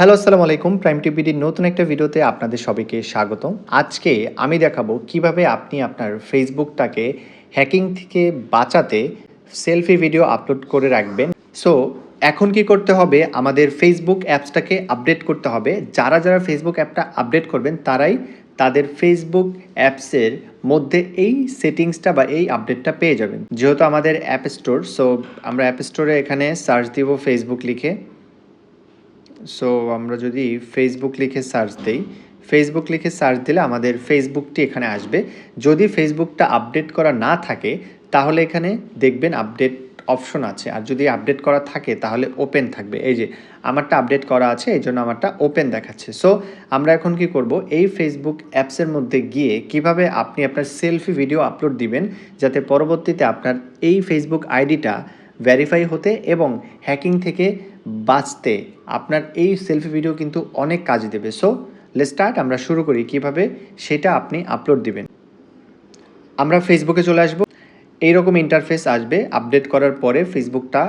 Hello, আসসালামু আলাইকুম। Prime টিভির নতুন একটা ভিডিওতে আপনাদের সবাইকে স্বাগতম। আজকে আমি দেখাবো কিভাবে আপনি আপনার ফেসবুকটাকে হ্যাকিং থেকে বাঁচাতে সেলফি ভিডিও আপলোড করে রাখবেন। সো এখন কি করতে হবে? আমাদের ফেসবুক অ্যাপসটাকে আপডেট করতে হবে। যারা ফেসবুক অ্যাপটা আপডেট করবেন তারাই তাদের ফেসবুক অ্যাপসের মধ্যে এই সেটিংসটা বা এই আপডেটটা পেয়ে যাবেন। যেহেতু আমাদের অ্যাপ স্টোর, সো আমরা অ্যাপ স্টোরে এখানে সার্চ দিব ফেসবুক লিখে। সো আমরা যদি ফেসবুক লিখে সার্চ দেই, ফেসবুক লিখে সার্চ দিলে আমাদের ফেসবুকটি এখানে আসবে। যদি ফেসবুকটা আপডেট করা না থাকে তাহলে এখানে দেখবেন আপডেট অপশন আছে, আর যদি আপডেট করা থাকে তাহলে ওপেন থাকবে। এই যে আমারটা আপডেট করা আছে, এই জন্য আমারটা ওপেন দেখাচ্ছে। সো আমরা এখন কি করব, এই ফেসবুক অ্যাপসের মধ্যে গিয়ে কিভাবে আপনি আপনার সেলফি ভিডিও আপলোড দিবেন যাতে পরবর্তীতে আপনার এই ফেসবুক আইডিটা ভেরিফাই হতে এবং হ্যাকিং থেকে বাঁচতে আপনার এই সেলফি ভিডিও কিন্তু অনেক কাজ দেবে। So let's start. আমরা শুরু করি কিভাবে সেটা আপনি আপলোড দিবেন। আমরা ফেসবুকে চলে আসব। এইরকম ইন্টারফেস আসবে। আপডেট করার পরে ফেসবুকটা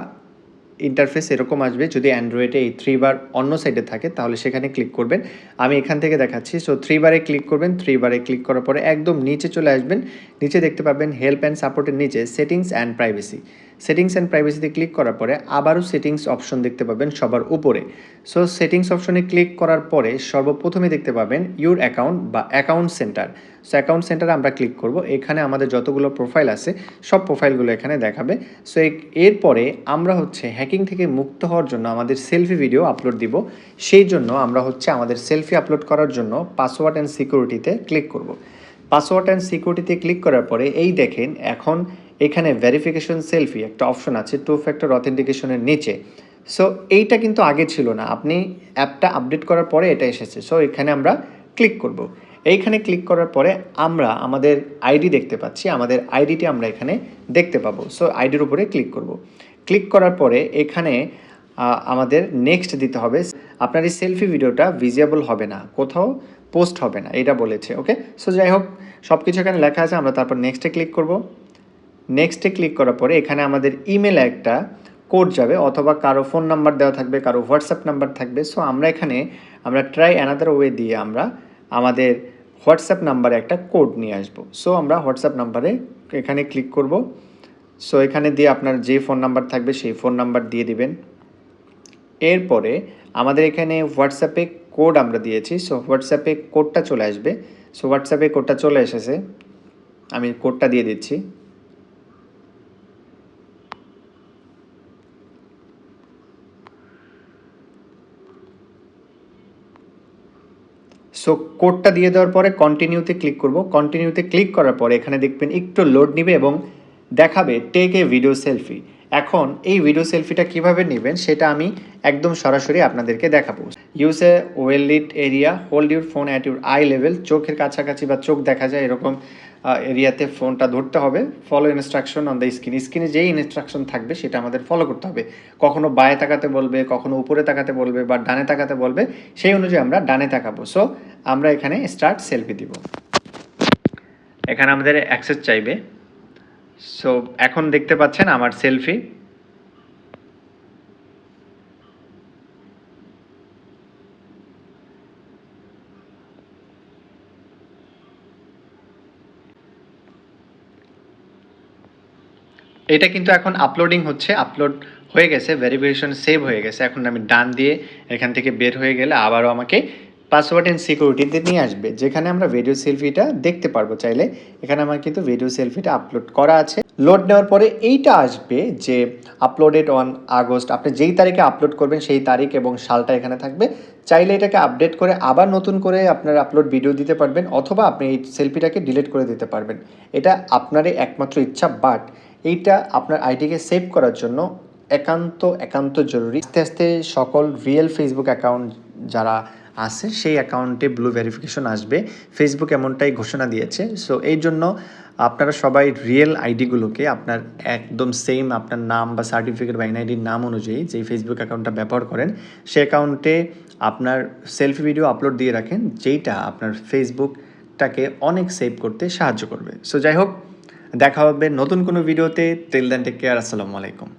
ইন্টারফেস এরকম আসবে। যদি অ্যান্ড্রয়েডে এই 3 বার অন্য সাইডে থাকে তাহলে সেখানে ক্লিক করবেন। আমি এখান থেকে দেখাচ্ছি। সো 3 বারে ক্লিক করবেন। 3 বারে ক্লিক করার পরে একদম নিচে চলে আসবেন। নিচে দেখতে পাবেন হেল্প অ্যান্ড সাপোর্টের নিচে settings and privacy. Settings and প্রাইভেসিতে ক্লিক করার পরে আবারও সেটিংস অপশন দেখতে পাবেন সবার উপরে। সো সেটিংস অপশনে ক্লিক করার পরে সর্বপ্রথমে দেখতে পাবেন ইউর অ্যাকাউন্ট বা অ্যাকাউন্ট সেন্টার। সো অ্যাকাউন্ট সেন্টারে আমরা ক্লিক করব। এখানে আমাদের যতগুলো প্রোফাইল আছে সব প্রোফাইলগুলো এখানে দেখাবে। সো এরপরে আমরা হচ্ছে হ্যাকিং থেকে মুক্ত হওয়ার জন্য আমাদের সেলফি ভিডিও আপলোড দিব। সেই জন্য আমরা হচ্ছে আমাদের সেলফি আপলোড করার জন্য পাসওয়ার্ড অ্যান্ড সিকিউরিটিতে ক্লিক করব। পাসওয়ার্ড অ্যান্ড সিকিউরিটিতে ক্লিক করার পরে এই দেখেন এখন এখানে ভেরিফিকেশন সেলফি একটা অপশন আছে 2 ফ্যাক্টর অথেন্টিকেশনের নিচে। সো এইটা কিন্তু আগে ছিল না, আপনি অ্যাপটা আপডেট করার পরে এটা এসেছে। সো এখানে আমরা ক্লিক করব। এইখানে ক্লিক করার পরে আমরা আমাদের আইডি দেখতে পাচ্ছি, আমাদের আইডিটি আমরা এখানে দেখতে পাবো। সো আইডির উপরে ক্লিক করব। ক্লিক করার পরে এখানে আমাদের নেক্সট দিতে হবে। আপনার এই সেলফি ভিডিওটা ভিজিবল হবে না, কোথাও পোস্ট হবে না, এটা বলেছে। ওকে, সো যাই হোক সব কিছু এখানে লেখা আছে। আমরা তারপর নেক্সটে ক্লিক করব। নেক্সটে ক্লিক করার পরে এখানে আমাদের ইমেলে একটা কোড যাবে, অথবা কারো ফোন নাম্বার দেওয়া থাকবে, কারো হোয়াটসঅ্যাপ নাম্বার থাকবে। সো আমরা ট্রাই অ্যানাদার ওয়ে দিয়ে আমরা আমাদের হোয়াটসঅ্যাপ নাম্বারে একটা কোড নিয়ে আসবো। সো আমরা হোয়াটসঅ্যাপ নাম্বারে এখানে ক্লিক করব। সো এখানে দিয়ে আপনার যে ফোন নাম্বার থাকবে সেই ফোন নাম্বার দিয়ে দিবেন। এরপরে আমাদের এখানে হোয়াটসঅ্যাপে কোড আমরা দিয়েছি। সো হোয়াটসঅ্যাপে কোডটা চলে আসবে। সো হোয়াটসঅ্যাপে কোডটা চলে এসেছে, আমি কোডটা দিয়ে দিচ্ছি। সো কোডটা দিয়ে দেওয়ার পরে কন্টিনিউতে ক্লিক করব। কন্টিনিউতে ক্লিক করার পরে এখানে দেখবেন একটু লোড নিবে এবং দেখাবে টেক এ ভিডিও সেলফি। এখন এই ভিডিও সেলফিটা কিভাবে নেবেন সেটা আমি একদম সরাসরি আপনাদেরকে দেখাবো। Use a well lit area, hold your phone at your eye level. চোখের কাছাকাছি বা চোখ দেখা যায় এরকম এরিয়াতে ফোনটা ধরতে হবে। Follow instruction on the screen. স্ক্রিনে যেই ইনস্ট্রাকশন থাকবে সেটা আমাদের ফলো করতে হবে। কখনো বাঁয়ে তাকাতে বলবে, কখনো উপরে তাকাতে বলবে, বা ডানে তাকাতে বলবে, সেই অনুযায়ী আমরা ডানে তাকাবো। সো আমরা এখানে স্টার্ট সেলফি দিব। এখানে আমাদের অ্যাক্সেস চাইবে। সো এখন দেখতে পাচ্ছেন আমার সেলফি। এটা কিন্তু এখন আপলোডিং হচ্ছে, আপলোড হয়ে গেছে, ভেরিফিকেশন সেভ হয়ে গেছে। এখন আমি ডান দিয়ে এখান থেকে বের হয়ে গেলে আবারও আমাকে পাসওয়ার্ড অ্যান্ড সিকিউরিটিতে নিয়ে আসবে, যেখানে আমরা ভিডিও সেলফিটা দেখতে পারবো চাইলে। এখানে আমার কিন্তু ভিডিও সেলফিটা আপলোড করা আছে। লোড নেওয়ার পরে এইটা আসবে যে আপলোডেড অন আগস্ট। আপনি যেই তারিখে আপলোড করবেন সেই তারিখ এবং সালটা এখানে থাকবে। চাইলে এটাকে আপডেট করে আবার নতুন করে আপনার আপলোড ভিডিও দিতে পারবেন, অথবা আপনি এই সেলফিটাকে ডিলিট করে দিতে পারবেন। এটা আপনারই একমাত্র ইচ্ছা, বাট এইটা আপনার আইডিকে সেভ করার জন্য একান্ত জরুরি। আস্তে আস্তে সকল রিয়েল ফেসবুক অ্যাকাউন্ট যারা আছে সেই অ্যাকাউন্টে ব্লু ভেরিফিকেশন আসবে। ফেসবুক এমনটাই ঘোষণা দিয়েছে। সো এই জন্য আপনারা সবাই রিয়েল আইডিগুলোকে আপনার একদম সেম আপনার নাম বা সার্টিফিকেট বা এনআইডির নাম অনুযায়ী যেই ফেসবুক অ্যাকাউন্টটা ব্যবহার করেন সেই অ্যাকাউন্টে আপনার সেলফি ভিডিও আপলোড দিয়ে রাখেন, যেইটা আপনার ফেসবুকটাকে অনেক সেভ করতে সাহায্য করবে। সো যাই হোক, দেখা হবে নতুন কোনো ভিডিওতে। Till then take care. আসসালামু আলাইকুম।